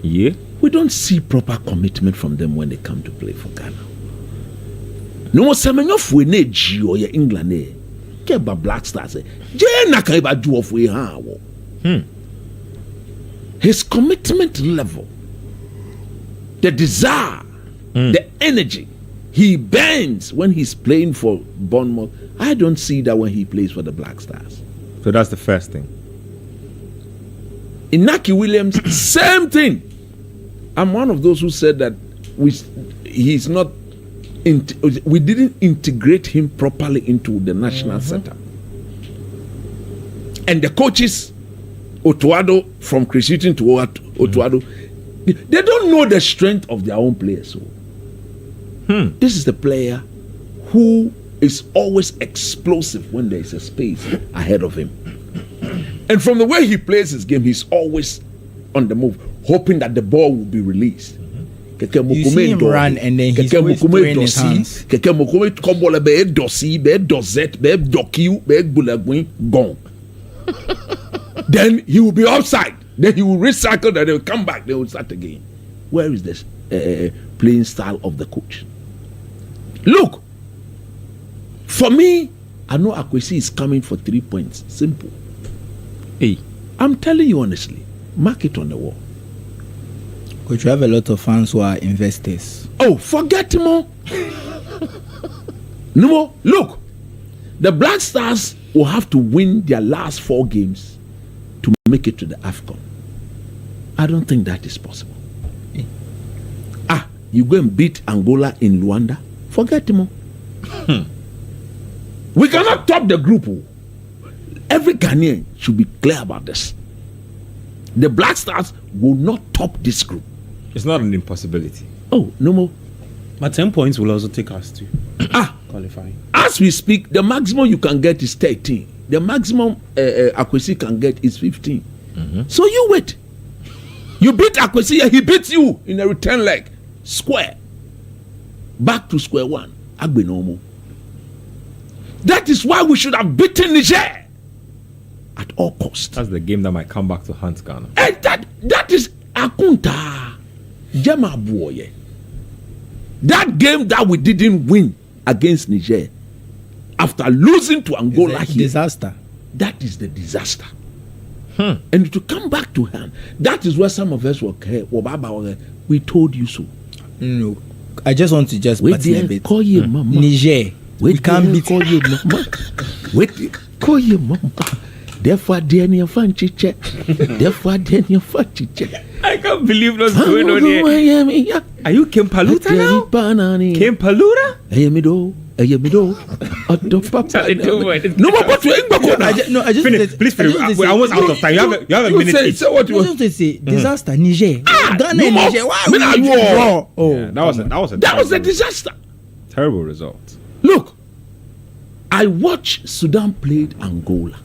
Yeah. We don't see proper commitment from them when they come to play for Ghana. No Semenyo fwe ne Gio ye England ne. Keba Black Stars. Jena kaiba juo fwe ha wo. His commitment level, the desire, the energy he burns when he's playing for Bournemouth. I don't see that when he plays for the Black Stars. So that's the first thing. Inaki Williams, same thing. I'm one of those who said that we didn't integrate him properly into the national setup. And the coaches, Otto from Chris Hughton to Otto, they don't know the strength of their own players. So this is the player who is always explosive when there is a space ahead of him. And from the way he plays his game, he's always on the move, hoping that the ball will be released. You see him run and then he's always throwing his hands. Then he will be offside. Then he will recycle, then they will come back, they will start again. Where is this playing style of the coach? Look, for me, I know Akwesi is coming for 3 points. Simple. Hey, I'm telling you honestly, mark it on the wall. Coach, you have a lot of fans who are investors. Oh, forget him all. No more. Look, the Black Stars will have to win their last 4 games to make it to the AFCON. I don't think that is possible. You go and beat Angola in Luanda? Forget him all. We cannot top the group. Every Ghanaian should be clear about this. The Black Stars will not top this group. it's not an impossibility. Oh, no more. But 10 points will also take us to qualifying. As we speak, the maximum you can get is 13. The maximum Akwesi can get is 15. So you wait. You beat Akwesi, he beats you in a return leg. Square. Back to square one. Agbenomo. That is why we should have beaten Niger at all costs. That's the game that might come back to hunt Ghana. And that is Akunta Jama Boye. That game that we didn't win against Niger after losing to Angola here. Disaster. That is the disaster. And to come back to hand, that is where some of us were we told you so. No, I just want to just wait there, call your mama. Niger. We can't beat. Call your mama. Wait, call your mama. Therefore, Daniel Fanchiche. Therefore, Daniel Fanchiche. I can't believe what's going on here. Are you Kempaluta now? Kempaluta? Ayamido. Otto Papa. No more what you No, I just finish. Please finish. We're almost out of time. You have a minute each. Say what you want to say. Disaster. Niger. Ghana no more. Niger. Why would you draw? Oh, Yeah, that was a disaster. terrible result. Look, I watched Sudan played Angola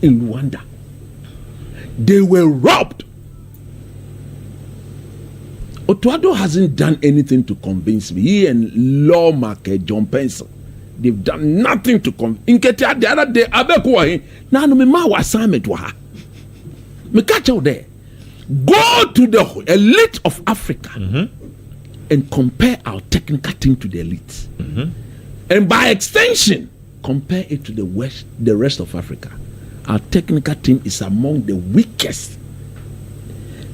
in Rwanda. They were robbed. Otto hasn't done anything to convince me. He and lawmaker John Pencil, they've done nothing to convince. In Ketia the other day, Abeko now no me ma assignment wa. Me catch out there. Go to the elite of Africa and compare our technical team to the elite. And by extension, compare it to the rest of Africa. Our technical team is among the weakest.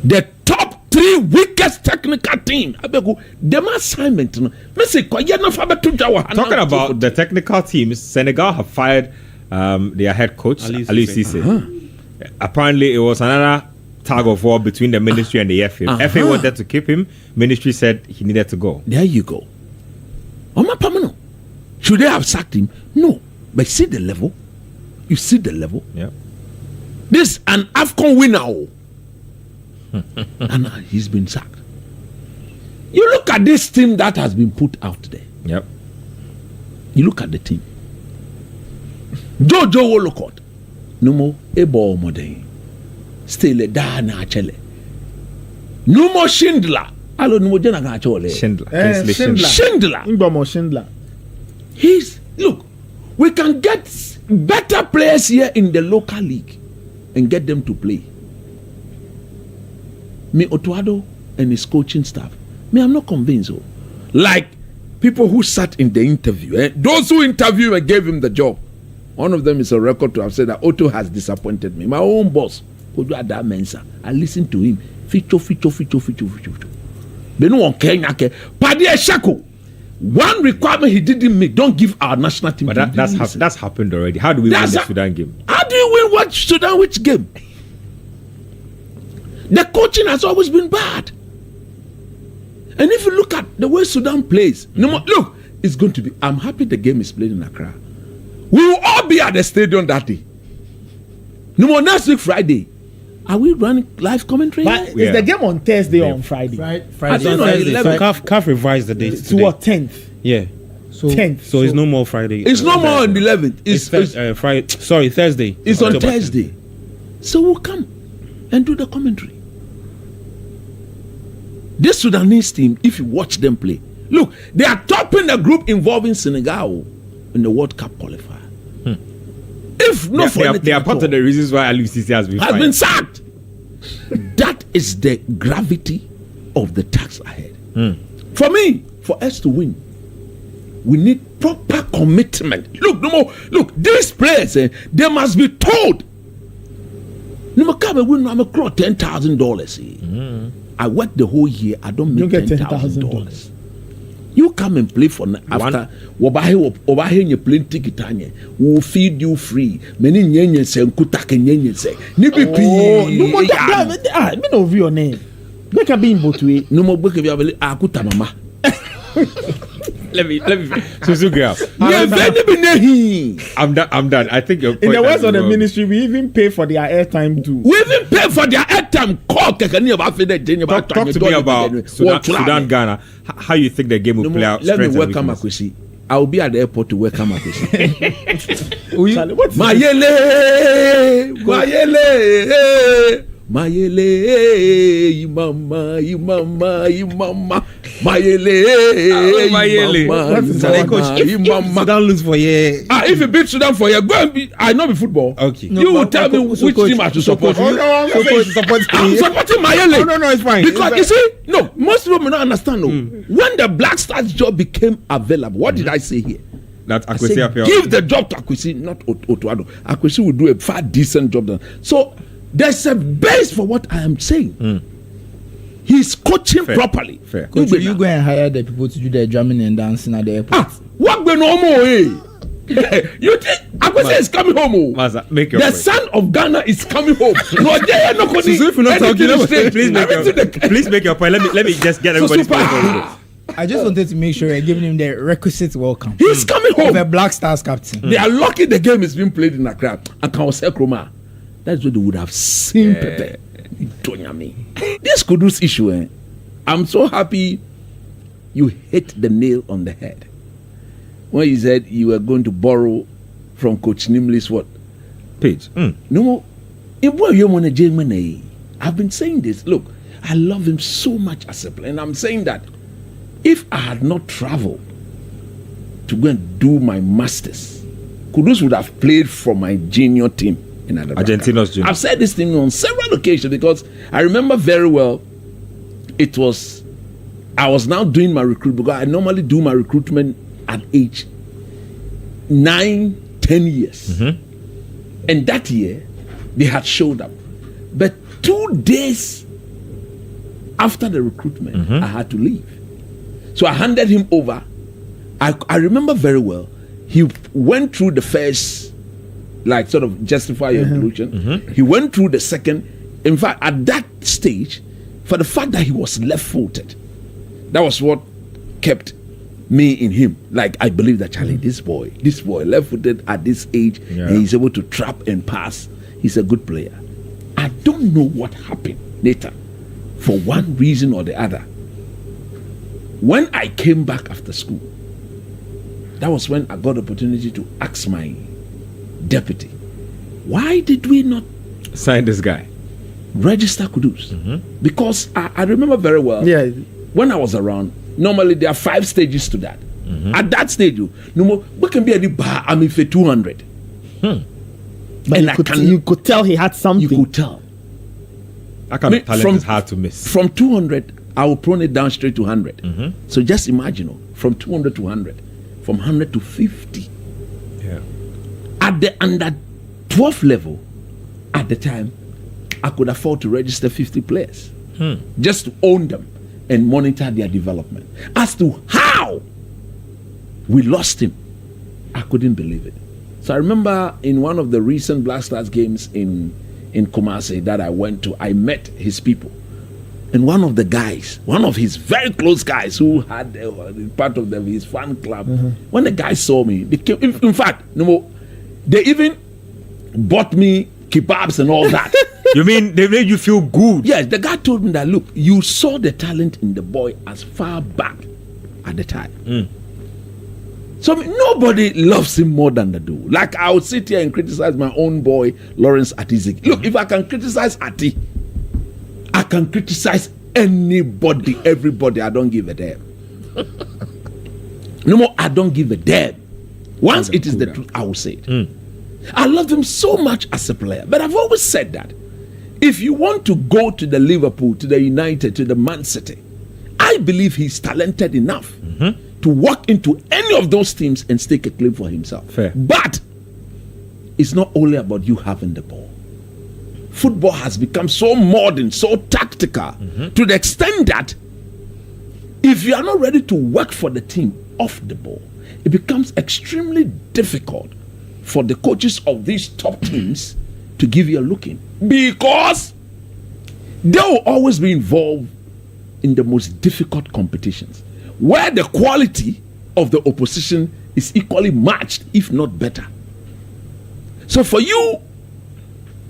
The top 3 weakest technical team. Them assignment. Talking about the technical teams, Senegal have fired their head coach, Aliou Cisse. Apparently, it was another tug of war between the ministry and the FA. FA wanted to keep him. Ministry said he needed to go. There you go. Should they have sacked him? No. But see the level. You see the level. Yeah. This an AFCON winner. And he's been sacked. You look at this team that has been put out there. Yep. You look at the team. Jojo Wolocott. No more Ebo Modern. Still a Dana Chele. No more Schindler. Schindler. Look, we can get better players here in the local league and get them to play. Me, Otto and his coaching staff, me, I'm not convinced. Oh. Like people who sat in the interview, those who interviewed and gave him the job. One of them is a record to have said that Otto has disappointed me. My own boss, Kodu Mensa, I listened to him. Feature. Benu on Kenya ke. Paddy Shako. One requirement he didn't make. Don't give our national team. But that's happened already. How do we win the Sudan game? How do you win what Sudan which game? The coaching has always been bad. And if you look at the way Sudan plays, look, it's going to be. I'm happy the game is played in Accra. We will all be at the stadium that day. No more next week Friday. Are we running live commentary? But is the game on Thursday or on Friday? Friday. CAF revised the date to what, 10th? Yeah. So 10th. So it's no more Friday. It's no more on the 11th. It's Friday. Sorry, Thursday. It's on Thursday. So we'll come and do the commentary. This Sudanese team, if you watch them play, look, they are topping the group involving Senegal in the World Cup qualifier. If not they are part of the reasons why Alucisi has been sacked. That is the gravity of the task ahead. For me, for us to win, we need proper commitment. Look, these players, they must be told. I'm $10,000. I work the whole year. I don't make $10,000. You come and play for after over here you plane ticket anye. We'll feed you free. Many nyenye say nkutake nyenye say. Nibi pi. No more that. Me know your name. Make a being both way. No more book if you have akuta mama. Let me Susu girl. I'm done. I think your point in the words of the ministry, we even pay for their airtime too. We even pay for their airtime. Talk to me about Sudan, Ghana. How you think the game will play out? Let me welcome Akwesi. I will be at the airport to welcome Akwesi. Mayele, mama, Mayele. Sudan lose for year. If you beat Sudan for year, go and be. I know be football. Okay. You will tell me which team I should support. I'm supporting Mayele. No, it's fine. Because you see, most people may not understand. When the Black Stars job became available, what did I say here? That Akwesi give the job to Akwesi, not Otto. Akwesi will do a far decent job. So there's a base for what I am saying. He's coaching properly. Fair. Coach, you go and hire the people to do their drumming and dancing at the airport. What going on more? You think Akwesi is coming home? Maza, make your the point. Son of Ghana is coming home. No, they are not so if you're not talking, please make your point. Let me just get everybody's point. I just wanted to make sure you're giving him the requisite welcome. He's coming home. Of a Black Stars captain. They are lucky the game is being played in Accra. And Kawase Kroma. That's what they would have seen. Pepe. This Kudus issue, I'm so happy you hit the nail on the head. When you said you were going to borrow from Coach Nimley's what? Page. No, I've been saying this. Look, I love him so much as a player. And I'm saying that if I had not traveled to go and do my masters, Kudus would have played for my junior team in Argentina's junior. I've said this thing on several occasions because I remember very well I was now doing my recruitment because I normally do my recruitment at age 9-10 years. And that year they had showed up, but 2 days after the recruitment I had to leave, so I handed him over. I remember very well he went through the first, like, sort of justify your inclusion. He went through the second. In fact, at that stage, for the fact that he was left-footed, that was what kept me in him. Like, I believe that Charlie, this boy left-footed at this age, and he's able to trap and pass. He's a good player. I don't know what happened later, for one reason or the other. When I came back after school, that was when I got the opportunity to ask my deputy, why did we not sign this guy? Register Kudus? Because I remember very well. Yeah. When I was around, normally there are 5 stages to that. At that stage, no more. We can be at the bar. I'm in for 200. But you could tell he had something. You could tell. That kind of talent is hard to miss. From 200, I will prone it down straight to 100. So just imagine, from 200 to 100, from 100 to 50. Yeah. At the under 12 level, at the time, I could afford to register 50 players. Just to own them and monitor their development. As to how we lost him, I couldn't believe it. So I remember in one of the recent Black Stars games in Kumasi that I went to, I met his people. And one of the guys, one of his very close guys who had part of his fan club, when the guy saw me, they came, in fact, they even bought me kebabs and all that. You mean they made you feel good? Yes, the guy told me that, look, you saw the talent in the boy as far back at the time. So nobody loves him more than the dude. Like, I would sit here and criticize my own boy, Lawrence Atizik. Look, if I can criticize Ati, I can criticize anybody, everybody. I don't give a damn. No more, I don't give a damn. Once it is the truth, I will say it. I love him so much as a player. But I've always said that if you want to go to the Liverpool, to the United, to the Man City, I believe he's talented enough to walk into any of those teams and stake a claim for himself. Fair. But it's not only about you having the ball. Football has become so modern, so tactical, to the extent that if you are not ready to work for the team off the ball, it becomes extremely difficult for the coaches of these top teams to give you a look in, because they will always be involved in the most difficult competitions where the quality of the opposition is equally matched, if not better. So for you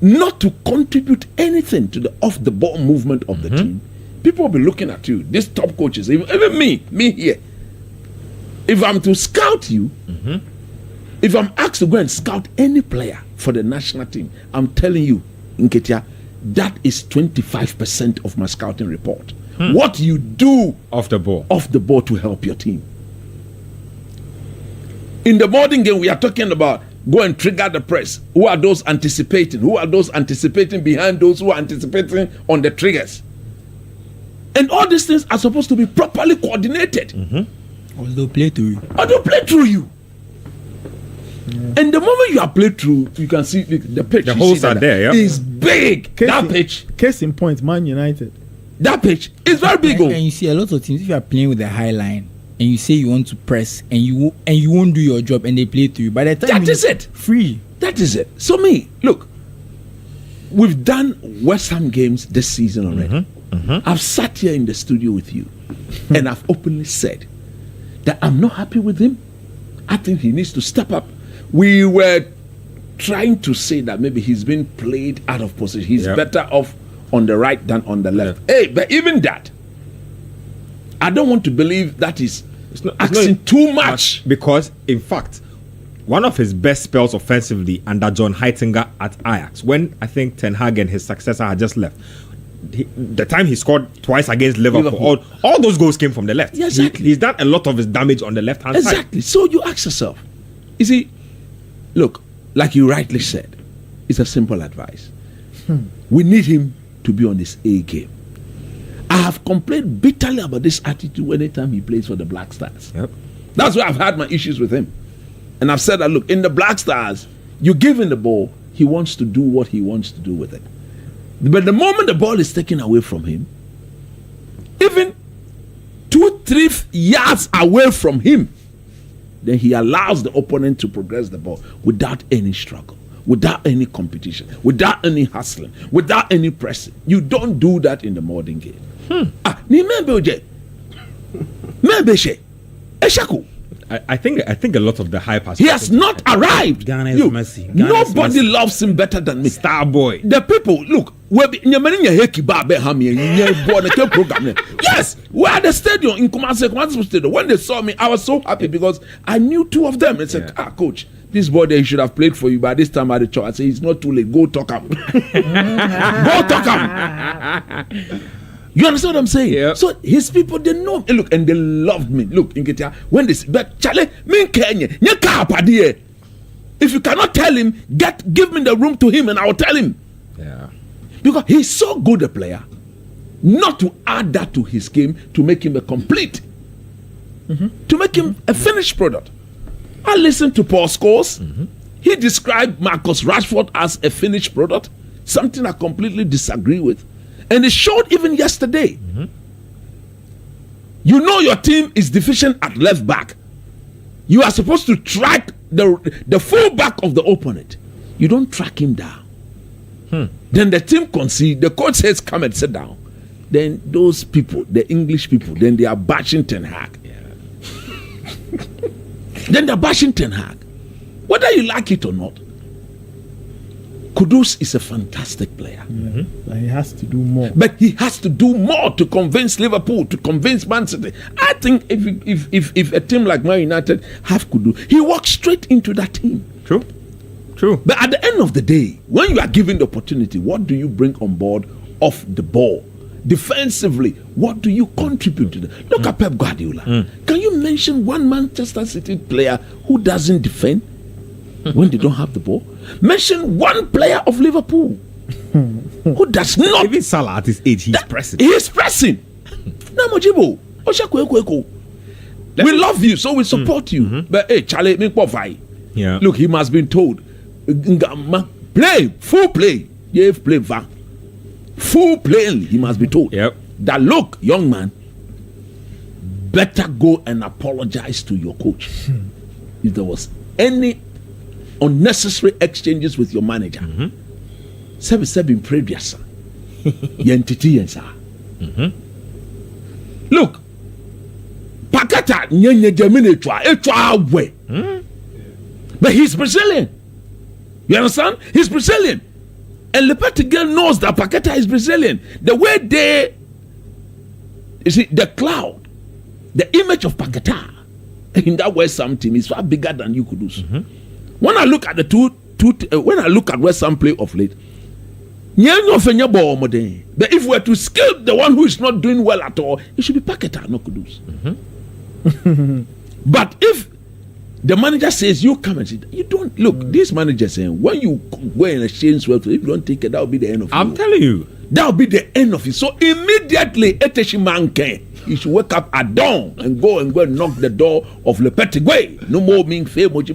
not to contribute anything to the off the ball movement of the team, people will be looking at you, these top coaches, even me here. If I'm to scout you, if I'm asked to go and scout any player for the national team, I'm telling you, Nketia, that is 25% of my scouting report. What you do off the ball to help your team. In the modern game, we are talking about go and trigger the press. Who are those anticipating? Who are those anticipating behind those who are anticipating on the triggers? And all these things are supposed to be properly coordinated. Or they'll play through you. And the moment you are played through, you can see the pitch. The holes are there, is big. That pitch. Case in point, Man United. That pitch is very big. And you see a lot of teams, if you are playing with the high line and you say you want to press and you won't do your job and they play through you, by the time that is it. Free. That is it. So look, we've done West Ham games this season already. I've sat here in the studio with you and I've openly said that I'm not happy with him. I think he needs to step up. We were trying to say that maybe he's been played out of position. He's better off on the right than on the left. Hey, but even that, I don't want to believe that is asking too much. Because, in fact, one of his best spells offensively under John Heitinga at Ajax, when I think Ten Hag and his successor had just left, the time he scored twice against Liverpool. All those goals came from the left. Yeah, exactly. He's done a lot of his damage on the left-hand side. Exactly. So you ask yourself, you see, look, like you rightly said, it's a simple advice. We need him to be on his A game. I have complained bitterly about this attitude anytime he plays for the Black Stars. That's why I've had my issues with him. And I've said that, look, in the Black Stars, you give him the ball, he wants to do what he wants to do with it. But the moment the ball is taken away from him, even 2-3 yards away from him, then he allows the opponent to progress the ball without any struggle, without any competition, without any hustling, without any pressing. You don't do that in the modern game. I think a lot of the hype has. He has not arrived. Ghana is messy. Nobody loves him better than me. Star boy. The people, look, yes, we're at the stadium in Kumasi Stadium. When they saw me, I was so happy because I knew two of them. They said, coach, this boy they should have played for you by this time at the church. I said, it's not too late. Go talk him. Go talk him. You understand what I'm saying? Yeah. So his people, they know him. Look, and they loved me. Look, when they say, but Charlie, if you cannot tell him, give me the room to him and I will tell him. Yeah. Because he's so good a player, not to add that to his game to make him a complete, to make him a finished product. I listened to Paul Scholes. He described Marcus Rashford as a finished product, something I completely disagree with. And it showed even yesterday. You know your team is deficient at left back. You are supposed to track the full back of the opponent. You don't track him down. Then the team concede. The coach says, come and sit down. Then those people, the English people, then they are bashing Ten Hag. Then they're bashing Ten Hag. Whether you like it or not, Kudus is a fantastic player. But he has to do more. But he has to do more to convince Liverpool, to convince Man City. I think if a team like Man United have Kudus, he walks straight into that team. True. But at the end of the day, when you are given the opportunity, what do you bring on board off the ball? Defensively, what do you contribute to them? Look at Pep Guardiola. Can you mention one Manchester City player who doesn't defend when they don't have the ball? Mention one player of Liverpool who does not. Even Salah at his age, he's pressing. He is pressing. Namojibo, we love you, so we support you. But hey, Charlie, Yeah. look, he must be told, play, full play. Yeah, play full play. He must be told that, look, young man, better go and apologize to your coach if there was any unnecessary exchanges with your manager. Sebi previous. Look, Pakata nyenye jamine etwa we. But he's Brazilian. You understand? He's Brazilian. And Lepete girl knows that Paketa is Brazilian. The way they, you see, the cloud, the image of Paketa in that West Ham team is far bigger than you could do. When I look at the when I look at West Ham play of late, but if we were to scale the one who is not doing well at all, it should be Paketa, not Kudus. But if the manager says you come and sit, you don't look. This manager saying when you go and exchange well, if you don't take it, that will be the end of it. I'm telling you, that will be the end of it. So immediately, you should wake up at dawn and go and knock the door of Le Petit Gwe. No more being famous,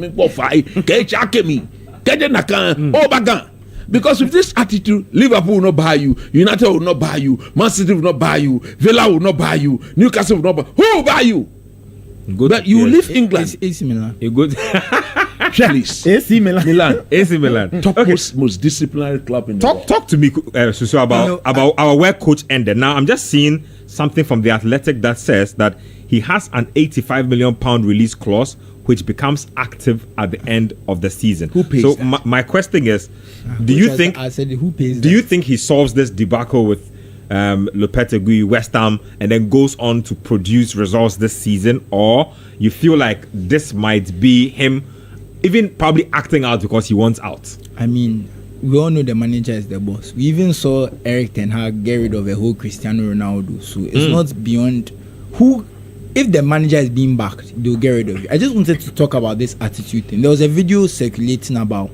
because with this attitude, Liverpool will not buy you, United will not buy you, Man City will not buy you, Villa will not buy you, Newcastle will not buy you. Who will buy you? But you leave England. AC Milan. you good. Chelsea. AC Milan. AC Milan. Top most disciplinary club in the world. Talk to me, Susu, about our where coach ended. Now I'm just seeing something from the Athletic that says that he has an £85 million release clause, which becomes active at the end of the season. Who pays so that? My question is, do you think? I said who pays? Do you think he solves this debacle with Lopetegui, West Ham, and then goes on to produce results this season, or you feel like this might be him even probably acting out because he wants out? I mean, we all know the manager is the boss. We even saw Eric Ten Hag get rid of a whole Cristiano Ronaldo. So it's not beyond who. If the manager is being backed, they'll get rid of you. I just wanted to talk about this attitude thing. There was a video circulating about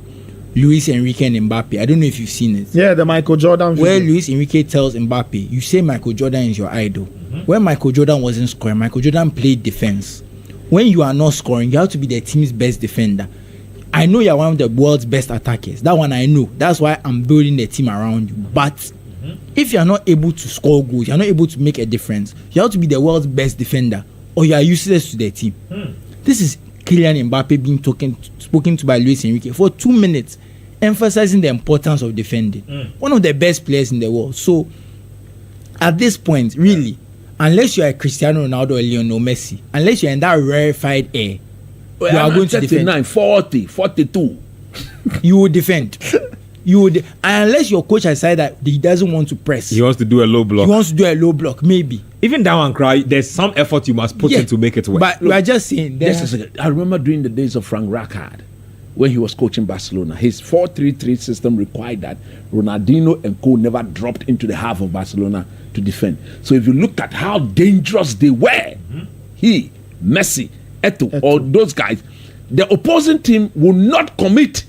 Luis Enrique and Mbappe. I don't know if you've seen it. Yeah, the Michael Jordan video. Where Luis Enrique tells Mbappe, you say Michael Jordan is your idol. When Michael Jordan wasn't scoring, Michael Jordan played defense. When you are not scoring, you have to be the team's best defender. I know you're one of the world's best attackers. That one I know. That's why I'm building the team around you. But if you're not able to score goals, you're not able to make a difference, you have to be the world's best defender, or you are useless to the team. This is Kylian Mbappe being spoken to by Luis Enrique for 2 minutes, emphasizing the importance of defending. One of the best players in the world. So at this point, really, unless you are Cristiano Ronaldo or Lionel Messi, unless you're in that rarefied air, you are going to defend. 40, 42. You will defend. Unless your coach has decided that he doesn't want to press. He wants to do a low block. He wants to do a low block, maybe. Even that one, cry. There's some effort you must put in to make it work. But we are just saying. I remember during the days of Frank Rijkaard, when he was coaching Barcelona, his 4-3-3 system required that Ronaldinho and co never dropped into the half of Barcelona to defend. So if you look at how dangerous they were, he, Messi, Otto, all those guys, the opposing team will not commit,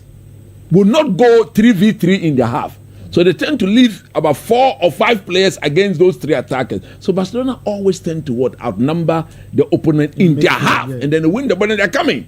will not go 3v3 in the half. So they tend to leave about 4 or 5 players against those 3 attackers. So Barcelona always tend to outnumber the opponent in their half, and then they win the ball and they're coming.